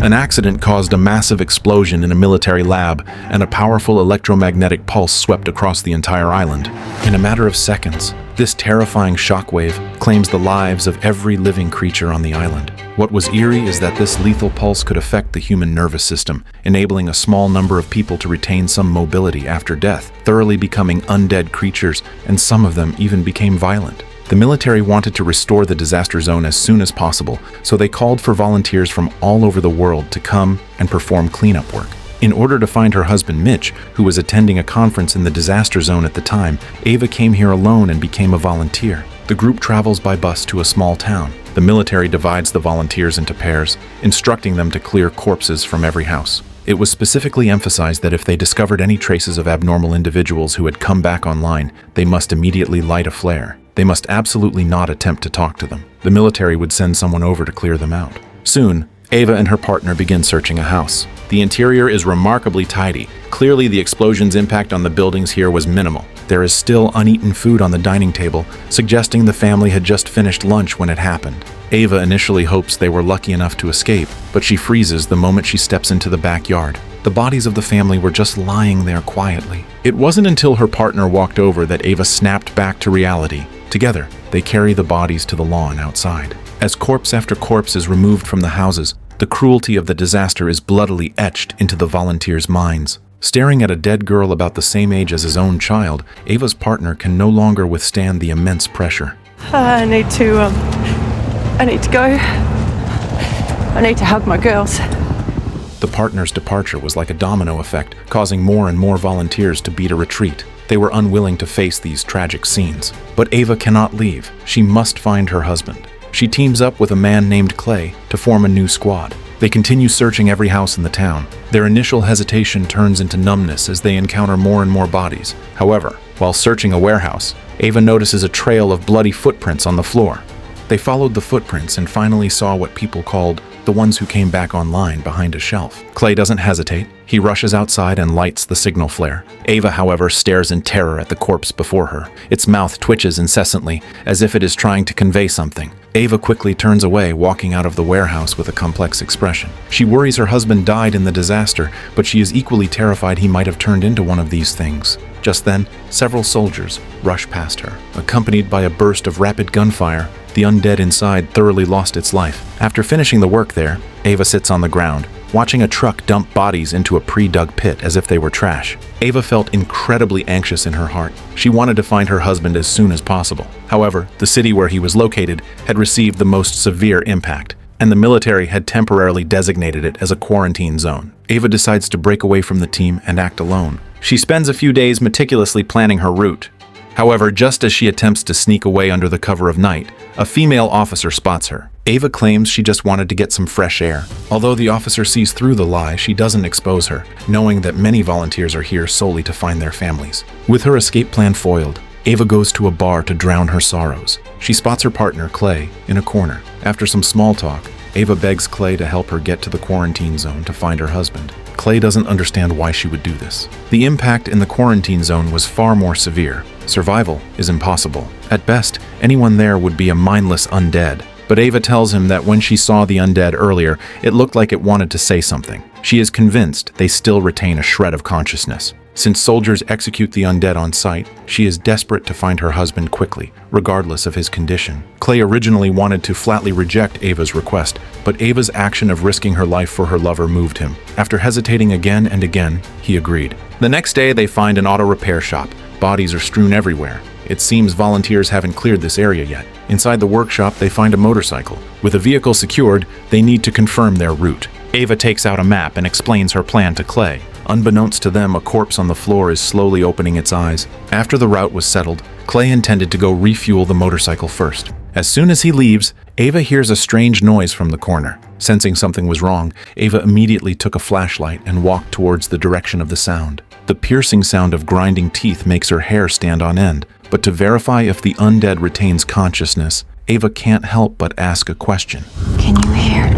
An accident caused a massive explosion in a military lab, and a powerful electromagnetic pulse swept across the entire island. In a matter of seconds, this terrifying shockwave claims the lives of every living creature on the island. What was eerie is that this lethal pulse could affect the human nervous system, enabling a small number of people to retain some mobility after death, thoroughly becoming undead creatures, and some of them even became violent. The military wanted to restore the disaster zone as soon as possible, so they called for volunteers from all over the world to come and perform cleanup work. In order to find her husband Mitch, who was attending a conference in the disaster zone at the time, Ava came here alone and became a volunteer. The group travels by bus to a small town. The military divides the volunteers into pairs, instructing them to clear corpses from every house. It was specifically emphasized that if they discovered any traces of abnormal individuals who had come back online, they must immediately light a flare. They must absolutely not attempt to talk to them. The military would send someone over to clear them out. Soon, Ava and her partner begin searching a house. The interior is remarkably tidy. Clearly, the explosion's impact on the buildings here was minimal. There is still uneaten food on the dining table, suggesting the family had just finished lunch when it happened. Ava initially hopes they were lucky enough to escape, but she freezes the moment she steps into the backyard. The bodies of the family were just lying there quietly. It wasn't until her partner walked over that Ava snapped back to reality. Together, they carry the bodies to the lawn outside. As corpse after corpse is removed from the houses, the cruelty of the disaster is bloodily etched into the volunteers' minds. Staring at a dead girl about the same age as his own child, Ava's partner can no longer withstand the immense pressure. I need to go. I need to hug my girls. The partner's departure was like a domino effect, causing more and more volunteers to beat a retreat. They were unwilling to face these tragic scenes. But Ava cannot leave. She must find her husband. She teams up with a man named Clay to form a new squad. They continue searching every house in the town. Their initial hesitation turns into numbness as they encounter more and more bodies. However, while searching a warehouse, Ava notices a trail of bloody footprints on the floor. They followed the footprints and finally saw what people called the ones who came back online behind a shelf. Clay doesn't hesitate. He rushes outside and lights the signal flare. Ava, however, stares in terror at the corpse before her. Its mouth twitches incessantly, as if it is trying to convey something. Ava quickly turns away, walking out of the warehouse with a complex expression. She worries her husband died in the disaster, but she is equally terrified he might have turned into one of these things. Just then, several soldiers rush past her. Accompanied by a burst of rapid gunfire, the undead inside thoroughly lost its life. After finishing the work there, Ava sits on the ground, watching a truck dump bodies into a pre-dug pit as if they were trash. Ava felt incredibly anxious in her heart. She wanted to find her husband as soon as possible. However, the city where he was located had received the most severe impact, and the military had temporarily designated it as a quarantine zone. Ava decides to break away from the team and act alone. She spends a few days meticulously planning her route. However, just as she attempts to sneak away under the cover of night, a female officer spots her. Ava claims she just wanted to get some fresh air. Although the officer sees through the lie, she doesn't expose her, knowing that many volunteers are here solely to find their families. With her escape plan foiled, Ava goes to a bar to drown her sorrows. She spots her partner, Clay, in a corner. After some small talk, Ava begs Clay to help her get to the quarantine zone to find her husband. Clay doesn't understand why she would do this. The impact in the quarantine zone was far more severe. Survival is impossible. At best, anyone there would be a mindless undead. But Ava tells him that when she saw the undead earlier, it looked like it wanted to say something. She is convinced they still retain a shred of consciousness. Since soldiers execute the undead on sight, she is desperate to find her husband quickly, regardless of his condition. Clay originally wanted to flatly reject Ava's request, but Ava's action of risking her life for her lover moved him. After hesitating again and again, he agreed. The next day, they find an auto repair shop. Bodies are strewn everywhere. It seems volunteers haven't cleared this area yet. Inside the workshop, they find a motorcycle. With a vehicle secured, they need to confirm their route. Ava takes out a map and explains her plan to Clay. Unbeknownst to them, a corpse on the floor is slowly opening its eyes. After the route was settled, Clay intended to go refuel the motorcycle first. As soon as he leaves, Ava hears a strange noise from the corner. Sensing something was wrong, Ava immediately took a flashlight and walked towards the direction of the sound. The piercing sound of grinding teeth makes her hair stand on end, but to verify if the undead retains consciousness, Ava can't help but ask a question. Can you hear?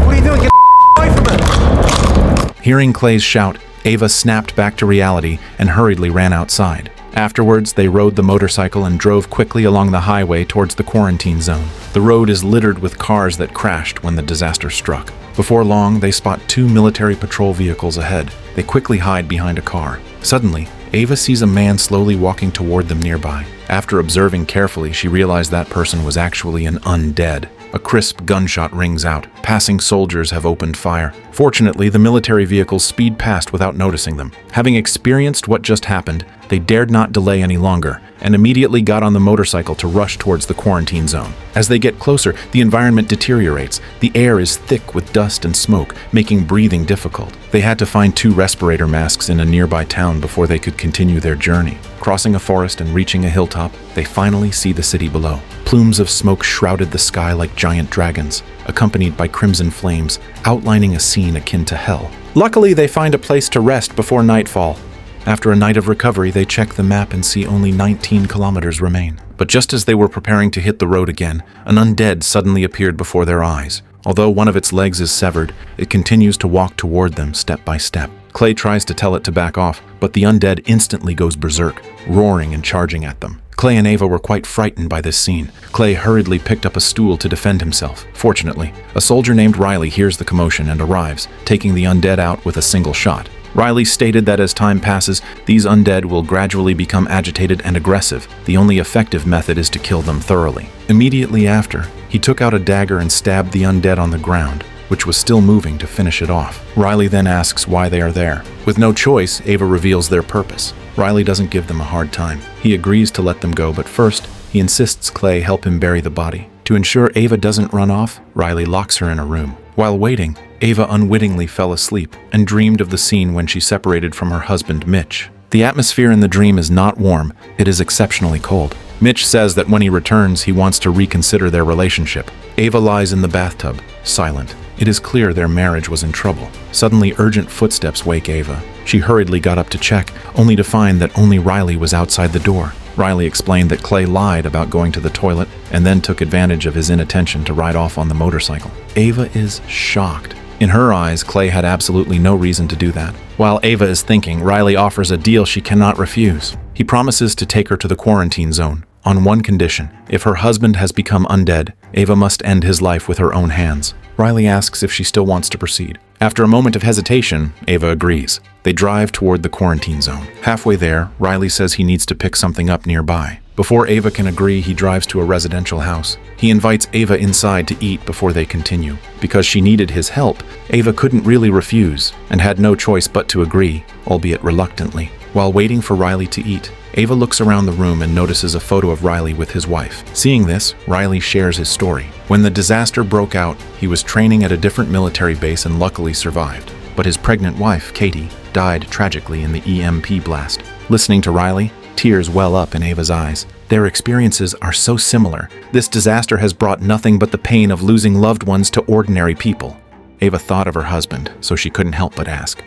What are you doing? Get away from it! Hearing Clay's shout, Ava snapped back to reality and hurriedly ran outside. Afterwards, they rode the motorcycle and drove quickly along the highway towards the quarantine zone. The road is littered with cars that crashed when the disaster struck. Before long, they spot 2 military patrol vehicles ahead. They quickly hide behind a car. Suddenly, Ava sees a man slowly walking toward them nearby. After observing carefully, she realized that person was actually an undead. A crisp gunshot rings out. Passing soldiers have opened fire. Fortunately, the military vehicles speed past without noticing them. Having experienced what just happened, they dared not delay any longer and immediately got on the motorcycle to rush towards the quarantine zone. As they get closer, the environment deteriorates. The air is thick with dust and smoke, making breathing difficult. They had to find 2 respirator masks in a nearby town before they could continue their journey. Crossing a forest and reaching a hilltop, they finally see the city below. Plumes of smoke shrouded the sky like giant dragons, accompanied by crimson flames, outlining a scene akin to hell. Luckily, they find a place to rest before nightfall. After a night of recovery, they check the map and see only 19 kilometers remain. But just as they were preparing to hit the road again, an undead suddenly appeared before their eyes. Although one of its legs is severed, it continues to walk toward them step by step. Clay tries to tell it to back off, but the undead instantly goes berserk, roaring and charging at them. Clay and Ava were quite frightened by this scene. Clay hurriedly picked up a stool to defend himself. Fortunately, a soldier named Riley hears the commotion and arrives, taking the undead out with a single shot. Riley stated that as time passes, these undead will gradually become agitated and aggressive. The only effective method is to kill them thoroughly. Immediately after, he took out a dagger and stabbed the undead on the ground, which was still moving, to finish it off. Riley then asks why they are there. With no choice, Ava reveals their purpose. Riley doesn't give them a hard time. He agrees to let them go, but first, he insists Clay help him bury the body. To ensure Ava doesn't run off, Riley locks her in a room. While waiting, Ava unwittingly fell asleep and dreamed of the scene when she separated from her husband, Mitch. The atmosphere in the dream is not warm, it is exceptionally cold. Mitch says that when he returns, he wants to reconsider their relationship. Ava lies in the bathtub, silent. It is clear their marriage was in trouble. Suddenly, urgent footsteps wake Ava. She hurriedly got up to check, only to find that only Riley was outside the door. Riley explained that Clay lied about going to the toilet and then took advantage of his inattention to ride off on the motorcycle. Ava is shocked. In her eyes, Clay had absolutely no reason to do that. While Ava is thinking, Riley offers a deal she cannot refuse. He promises to take her to the quarantine zone, on one condition. If her husband has become undead, Ava must end his life with her own hands. Riley asks if she still wants to proceed. After a moment of hesitation, Ava agrees. They drive toward the quarantine zone. Halfway there, Riley says he needs to pick something up nearby. Before Ava can agree, he drives to a residential house. He invites Ava inside to eat before they continue. Because she needed his help, Ava couldn't really refuse and had no choice but to agree, albeit reluctantly. While waiting for Riley to eat, Ava looks around the room and notices a photo of Riley with his wife. Seeing this, Riley shares his story. When the disaster broke out, he was training at a different military base and luckily survived. But his pregnant wife, Katie, died tragically in the EMP blast. Listening to Riley, tears well up in Ava's eyes. Their experiences are so similar. This disaster has brought nothing but the pain of losing loved ones to ordinary people. Ava thought of her husband, so she couldn't help but ask,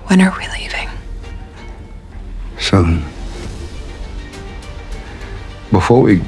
When are we leaving? Soon. Before we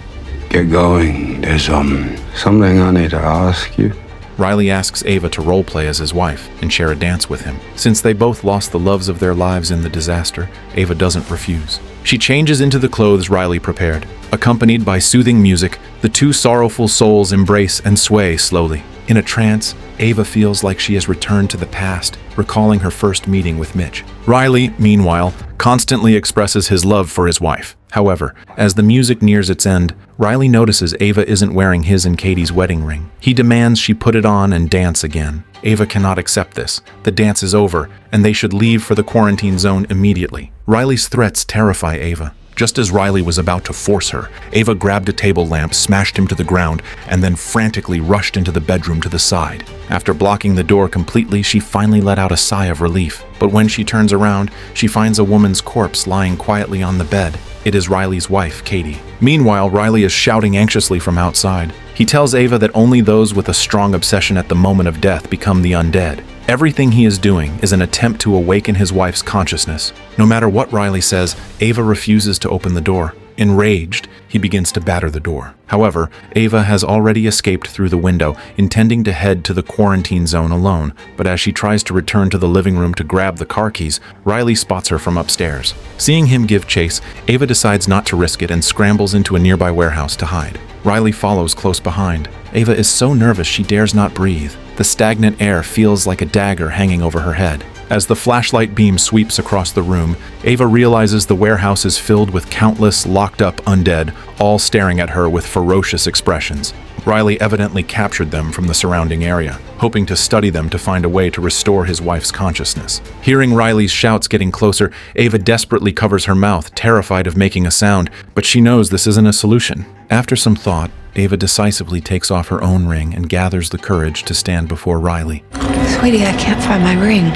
get going, there's something I need to ask you. Riley asks Ava to roleplay as his wife and share a dance with him. Since they both lost the loves of their lives in the disaster, Ava doesn't refuse. She changes into the clothes Riley prepared. Accompanied by soothing music, the 2 sorrowful souls embrace and sway slowly. In a trance, Ava feels like she has returned to the past, recalling her first meeting with Mitch. Riley, meanwhile, constantly expresses his love for his wife. However, as the music nears its end, Riley notices Ava isn't wearing his and Katie's wedding ring. He demands she put it on and dance again. Ava cannot accept this. The dance is over, and they should leave for the quarantine zone immediately. Riley's threats terrify Ava. Just as Riley was about to force her, Ava grabbed a table lamp, smashed him to the ground, and then frantically rushed into the bedroom to the side. After blocking the door completely, she finally let out a sigh of relief. But when she turns around, she finds a woman's corpse lying quietly on the bed. It is Riley's wife, Katie. Meanwhile, Riley is shouting anxiously from outside. He tells Ava that only those with a strong obsession at the moment of death become the undead. Everything he is doing is an attempt to awaken his wife's consciousness. No matter what Riley says, Ava refuses to open the door. Enraged, he begins to batter the door. However, Ava has already escaped through the window, intending to head to the quarantine zone alone, but as she tries to return to the living room to grab the car keys, Riley spots her from upstairs. Seeing him give chase, Ava decides not to risk it and scrambles into a nearby warehouse to hide. Riley follows close behind. Ava is so nervous she dares not breathe. The stagnant air feels like a dagger hanging over her head. As the flashlight beam sweeps across the room, Ava realizes the warehouse is filled with countless locked-up undead, all staring at her with ferocious expressions. Riley evidently captured them from the surrounding area, hoping to study them to find a way to restore his wife's consciousness. Hearing Riley's shouts getting closer, Ava desperately covers her mouth, terrified of making a sound, but she knows this isn't a solution. After some thought, Ava decisively takes off her own ring and gathers the courage to stand before Riley. Sweetie, I can't find my ring.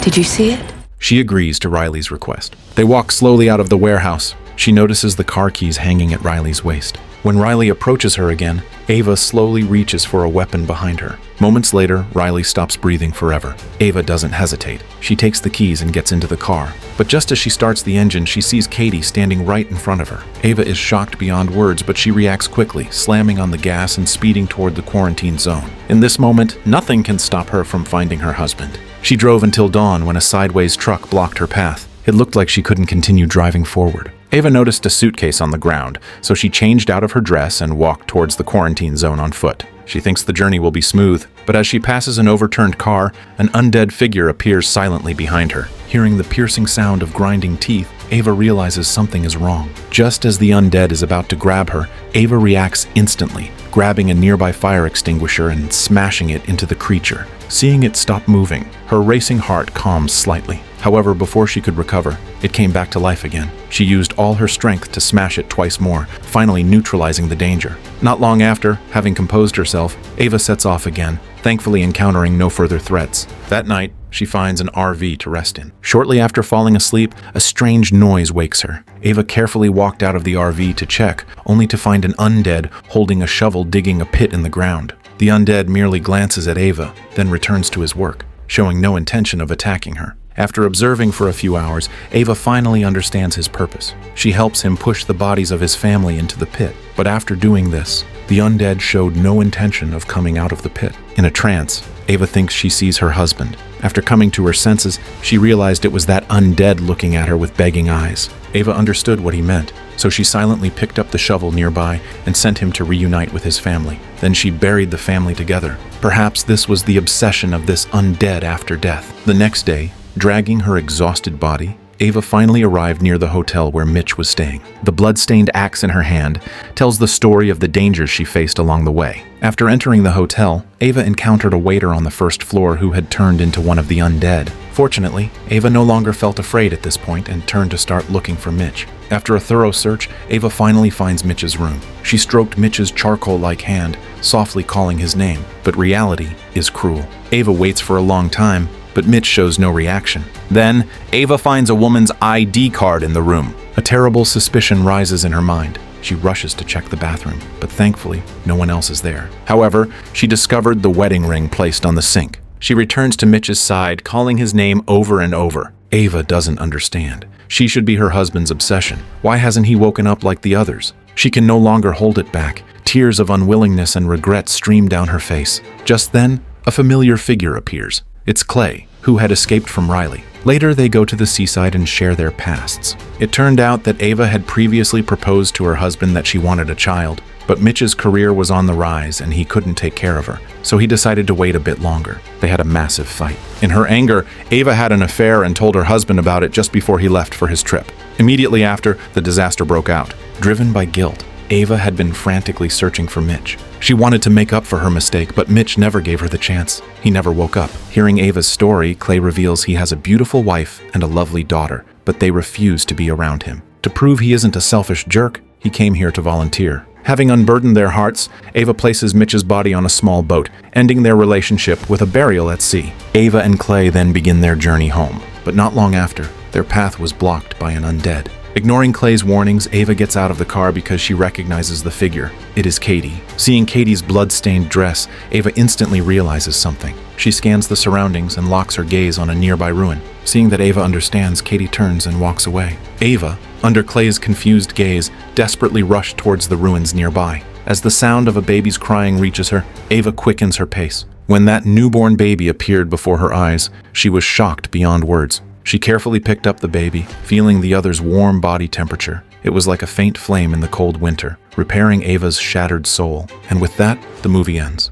Did you see it? She agrees to Riley's request. They walk slowly out of the warehouse. She notices the car keys hanging at Riley's waist. When Riley approaches her again, Ava slowly reaches for a weapon behind her. Moments later, Riley stops breathing forever. Ava doesn't hesitate. She takes the keys and gets into the car. But just as she starts the engine, she sees Katie standing right in front of her. Ava is shocked beyond words, but she reacts quickly, slamming on the gas and speeding toward the quarantine zone. In this moment, nothing can stop her from finding her husband. She drove until dawn when a sideways truck blocked her path. It looked like she couldn't continue driving forward. Ava noticed a suitcase on the ground, so she changed out of her dress and walked towards the quarantine zone on foot. She thinks the journey will be smooth, but as she passes an overturned car, an undead figure appears silently behind her. Hearing the piercing sound of grinding teeth, Ava realizes something is wrong. Just as the undead is about to grab her, Ava reacts instantly, grabbing a nearby fire extinguisher and smashing it into the creature. Seeing it stop moving, her racing heart calms slightly. However, before she could recover, it came back to life again. She used all her strength to smash it twice more, finally neutralizing the danger. Not long after, having composed herself, Ava sets off again, thankfully encountering no further threats. That night, she finds an RV to rest in. Shortly after falling asleep, a strange noise wakes her. Ava carefully walked out of the RV to check, only to find an undead holding a shovel digging a pit in the ground. The undead merely glances at Ava, then returns to his work, showing no intention of attacking her. After observing for a few hours, Ava finally understands his purpose. She helps him push the bodies of his family into the pit. But after doing this, the undead showed no intention of coming out of the pit. In a trance, Ava thinks she sees her husband. After coming to her senses, she realized it was that undead looking at her with begging eyes. Ava understood what he meant, so she silently picked up the shovel nearby and sent him to reunite with his family. Then she buried the family together. Perhaps this was the obsession of this undead after death. The next day, dragging her exhausted body, Ava finally arrived near the hotel where Mitch was staying. The blood-stained axe in her hand tells the story of the dangers she faced along the way. After entering the hotel, Ava encountered a waiter on the first floor who had turned into one of the undead. Fortunately, Ava no longer felt afraid at this point and turned to start looking for Mitch. After a thorough search, Ava finally finds Mitch's room. She stroked Mitch's charcoal-like hand, softly calling his name, but reality is cruel. Ava waits for a long time, but Mitch shows no reaction. Then, Ava finds a woman's ID card in the room. A terrible suspicion rises in her mind. She rushes to check the bathroom, but thankfully, no one else is there. However, she discovered the wedding ring placed on the sink. She returns to Mitch's side, calling his name over and over. Ava doesn't understand. She should be her husband's obsession. Why hasn't he woken up like the others? She can no longer hold it back. Tears of unwillingness and regret stream down her face. Just then, a familiar figure appears. It's Clay, who had escaped from Riley. Later, they go to the seaside and share their pasts. It turned out that Ava had previously proposed to her husband that she wanted a child, but Mitch's career was on the rise and he couldn't take care of her, so he decided to wait a bit longer. They had a massive fight. In her anger, Ava had an affair and told her husband about it just before he left for his trip. Immediately after, the disaster broke out. Driven by guilt, Ava had been frantically searching for Mitch. She wanted to make up for her mistake, but Mitch never gave her the chance. He never woke up. Hearing Ava's story, Clay reveals he has a beautiful wife and a lovely daughter, but they refuse to be around him. To prove he isn't a selfish jerk, he came here to volunteer. Having unburdened their hearts, Ava places Mitch's body on a small boat, ending their relationship with a burial at sea. Ava and Clay then begin their journey home, but not long after, their path was blocked by an undead. Ignoring Clay's warnings, Ava gets out of the car because she recognizes the figure. It is Katie. Seeing Katie's blood-stained dress, Ava instantly realizes something. She scans the surroundings and locks her gaze on a nearby ruin. Seeing that Ava understands, Katie turns and walks away. Ava, under Clay's confused gaze, desperately rushed towards the ruins nearby. As the sound of a baby's crying reaches her, Ava quickens her pace. When that newborn baby appeared before her eyes, she was shocked beyond words. She carefully picked up the baby, feeling the other's warm body temperature. It was like a faint flame in the cold winter, repairing Ava's shattered soul. And with that, the movie ends.